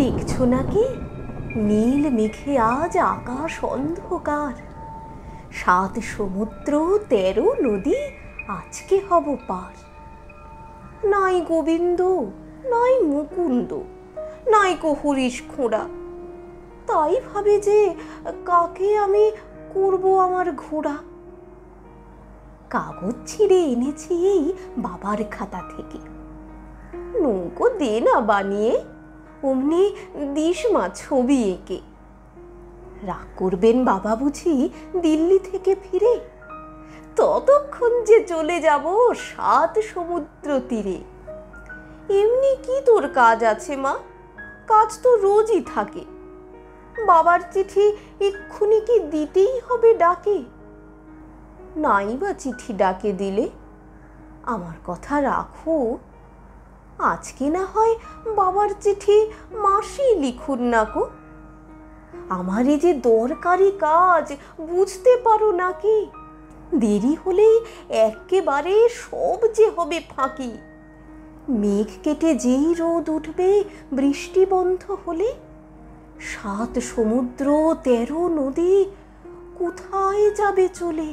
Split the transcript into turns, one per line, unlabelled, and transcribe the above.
দেখছো নাকি নীল মেঘে আজ আকাশ অন্ধকার। 7 সমুদ্র 13 নদী আজকে হব পার। নাই গোবিন্দ নাই মুকুন্দ নাই কো হরিশ খোঁড়া, তাই ভাবে যে কাকে আমি করব আমার ঘোড়া। কাগজ ছিঁড়ে এনেছি এই বাবার খাতা থেকে, নৌকো দে না বানিয়ে অমনি দিস মা ছবি এঁকে। রাগ করবেন বাবা বুঝি দিল্লি থেকে ফিরে, ততক্ষণ যে চলে যাব 7 সমুদ্র তীরে। এমনি কি তোর কাজ আছে মা, কাজ তো রোজই থাকে। বাবার চিঠি এক্ষুনি কি দিতেই হবে ডাকে? নাই বা চিঠি ডাকে দিলে আমার কথা রাখো, আজকে না হয় বাবার চিঠি মাসি লিখুন না গো। আমার এই যে দরকারি কাজ বুঝতে পারো নাকি, দেরি হলেই একেবারে সব যে হবে ফাঁকি। মেঘ কেটে যেই রোদ উঠবে বৃষ্টি বন্ধ হলে, 7 সমুদ্র 13 নদী কোথায় যাবে চলে।